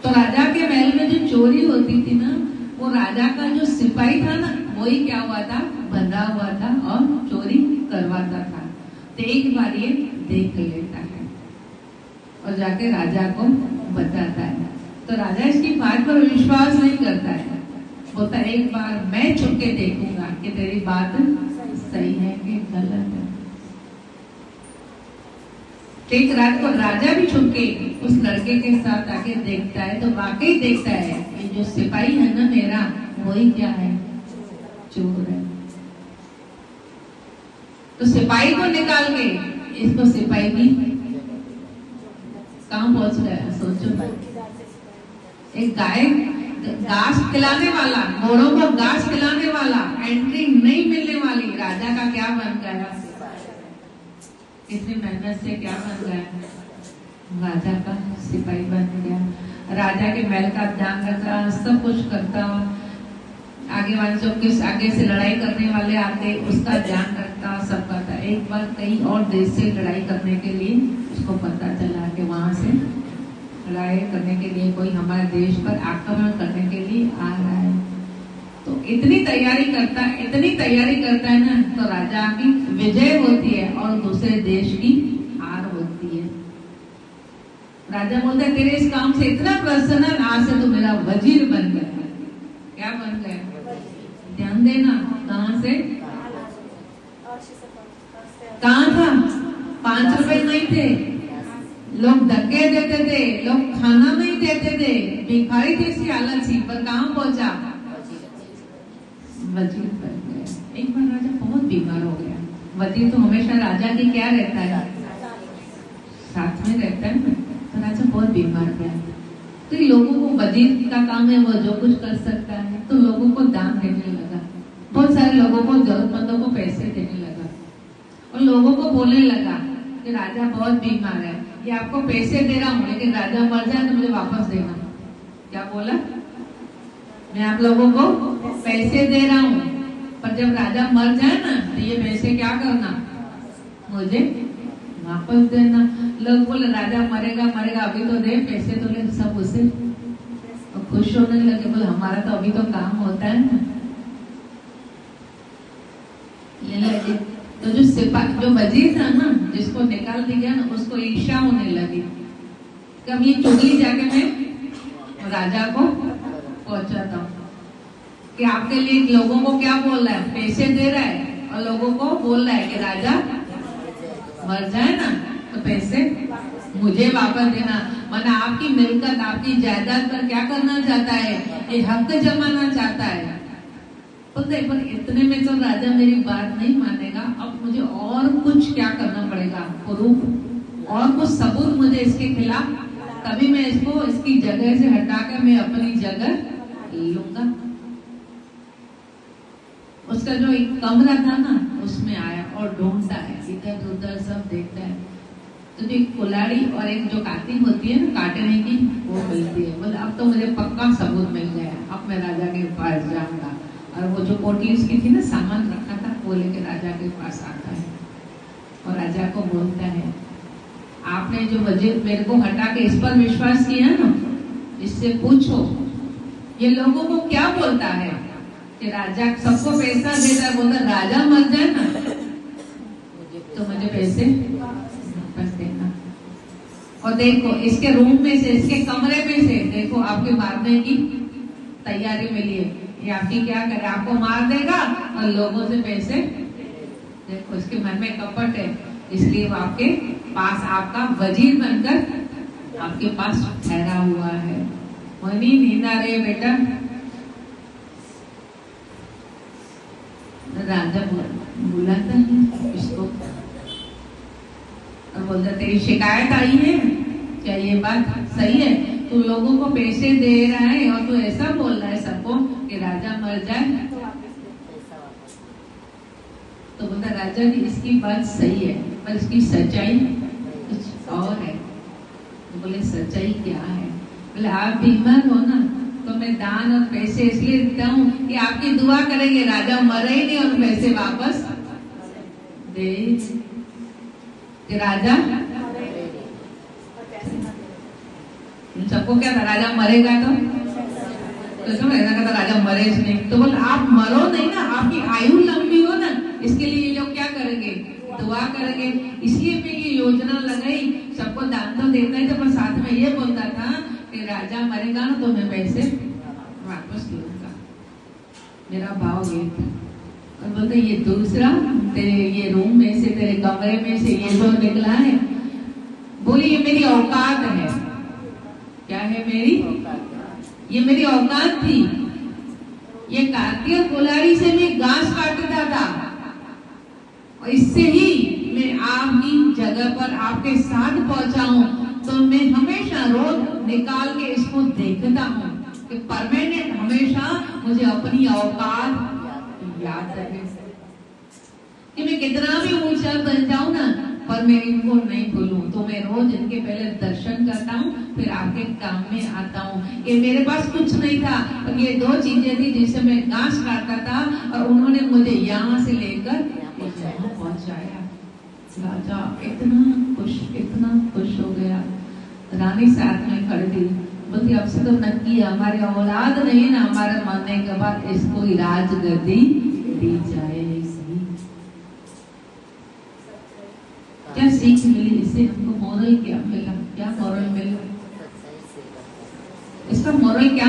तो राजा के महल में जो चोरी होती थी ना, वो राजा का जो सिपाही था ना, वही क्या हुआ था, बंधा हुआ था और चोरी करवाता था। तो एक बार ये देख लेता है और जाके राजा को बताता है। तो राजा इसकी बात पर विश्वास नहीं करता है, बोलता एक बार मैं छुप के देखूंगा कि तेरी बात सही है कि गलत है। एक रात को राजा भी छुप के उस लड़के के साथ आके देखता है, तो वाकई देखता है कि जो सिपाही है ना मेरा, वही क्या है, चोर है। तो सिपाही को निकाल के इसको सिपाही भी कहाँ पहुंच गया, सोचो। एक गाय घास खिलाने वाला, घोड़ों को घास खिलाने वाला, एंट्री नहीं मिलने वाली, राजा का क्या बन गया, कितनी मेहनत से क्या बन गया, राजा का सिपाही बन गया। राजा के महल का ध्यान रखा, सब कुछ करता, आगे वाले जो किस आगे से लड़ाई करने वाले आते उसका ध्यान रखता, सब करता। एक बार कहीं और देश से लड़ाई करने के लिए उसको पता चला कि वहां से लड़ाई करने के लिए कोई हमारे देश पर आक्रमण करने के लिए आ रहा है। तो इतनी तैयारी करता है ना, तो राजा की विजय होती है और दूसरे देश की हार होती है। राजा बोलता है तेरे इस काम से इतना प्रसन्न, आज से तो मेरा वजीर बन गया। क्या बन गया, ध्यान देना, कहां से, कहां था, 5 रुपए नहीं थे, लोग धक्के देते थे, लोग खाना नहीं देते थे, भिखारी जैसी हालत थी, पर कहां पहुंचा, वजीर बन गया। एक बार राजा बहुत बीमार हो गया। वजीर तो हमेशा राजा की क्या रहता है, साथ में रहता है ना। तो राजा बहुत बीमार गया। तो लोगों को, वजीर का काम है वो जो कुछ कर सकता है, तो लोगों को दान देने लगा। बहुत सारे लोगों को, जरूरतमंदों को पैसे देने लगा और लोगों को बोलने लगा कि राजा बहुत बीमार है, ये आपको पैसे दे रहा हूँ, लेकिन राजा मर जाए तो मुझे वापस देना। क्या बोला, मैं आप लोगों को पैसे दे रहा हूँ, पर जब राजा मर जाए ना तो ये पैसे क्या करना, मुझे वापस देना। लोग बोले राजा मरेगा मरेगा, अभी तो दे पैसे, तो ले सब उसे खुश होने लगे। बोले हमारा तो अभी तो काम होता है ना, ले लगे। तो जो सिपाही, जो वजीर था ना, जिसको निकाल दिया ना, उसको ईर्ष्या होने लगी। कब ये चुगली जाके मैं राजा को पहुंचाता हूँ कि आपके लिए लोगों को क्या बोल रहा है, पैसे दे रहा है और लोगों को बोल रहा है कि राजा मर जाए ना तो पैसे मुझे वापस देना। माना आपकी मिलकत, आपकी जायदाद पर क्या करना चाहता है, ये हक जमाना चाहता है। पर इतने में तो राजा मेरी बात नहीं मानेगा, अब मुझे और कुछ क्या करना पड़ेगा, प्रूफ और कुछ सबूत मुझे इसके खिलाफ, तभी मैं इसको इसकी जगह से हटाकर मैं अपनी जगह लूंगा। उसका जो एक कमरा था ना, उसमें आया और ढूंढता है, इधर उधर सब देखता है। तो जो एक कुल्हाड़ी और एक जो कातिल होती है ना काटने की, वो मिलती है। बोले अब तो मुझे पक्का सबूत मिल गया, अब मैं राजा के पास जाऊंगा। और वो जो पोटली उसकी थी ना, सामान रखा था, वो लेके राजा के पास आता है और राजा को बोलता है, आपने जो वजीर मेरे को हटा के इस पर विश्वास किया ना, इससे पूछो ये लोगों को क्या बोलता है कि राजा सबको पैसा देता है, बोलता राजा मर जाए ना तो मुझे पैसे वापस देना। और देखो इसके रूम में से, इसके कमरे में से देखो आपके मारने की तैयारी मिली है, ये आपकी क्या करे, आपको मार देगा और लोगों से पैसे। देखो इसके मन में कपट है, इसलिए वो आपके पास आपका वजीर बनकर आपके पास ठहरा हुआ है। मनी नींद आ रही है बेटा, राजा बुलाता है इसको और बोलता तेरी शिकायत आई है, क्या ये बात सही है, तू लोगों को पैसे दे रहा है और तू ऐसा बोल रहा है सबको कि राजा मर जाए। तो बोलता राजा जी इसकी बात सही है, पर इसकी सच्चाई कुछ और है। तो बोले सच्चाई क्या है? बोले आप बीमार हो ना, तो मैं दान और पैसे इसलिए देता हूँ कि आपकी दुआ करेंगे, राजा मरे ही नहीं और पैसे वापस दे, कि राजा उन सबको क्या था, राजा मरेगा तो समझ ऐसा कहता राजा मरे नहीं, तो बोल आप मरो नहीं ना, आपकी आयु लंबी हो ना, इसके लिए ये लोग क्या करेंगे, दुआ करेंगे। इसलिए मैं ये योजना लगाई, सबको दान तो देना ही था, पर साथ में ये बोलता था कि राजा मरेगा ना तो मैं पैसे वापस लूंगा। मेरा भाव ये था। और बोलते ये दूसरा तेरे ये रूम में से, तेरे कमरे में से ये जो निकला है, बोली ये मेरी औकात है। क्या है मेरी? ये मेरी औकात थी। ये कार्तिक कोलारी से मैं घास काटता था और इससे ही मैं आपकी जगह पर आपके साथ पहुंचा हूं, तो मैं हमेशा रोज निकाल के इसको देखता हूं कि परमानेंट हमेशा मुझे अपनी औकात याद रहे कि मैं कितना भी ऊंचा बन जाऊं ना, पर मैं इनको नहीं भूलूं। तो मैं रोज इनके पहले दर्शन करता हूँ, फिर आपके काम में आता हूँ। ये मेरे पास कुछ नहीं था, पर ये दो चीजें थी जिससे मैं घास काटता था, और उन्होंने मुझे यहाँ से लेकर यहाँ पहुंचाया। राजा इतना खुश हो गया। रानी साथ में खड़ी थी, बोलती अब से तो नक्की हमारी औलाद नहीं ना, हमारे मरने के बाद इसको ही राजगद्दी दी जाएगी। क्या सीख मिली इससे? हमको मोरल क्या मिला? क्या मोरल मिला? इसका मोरल क्या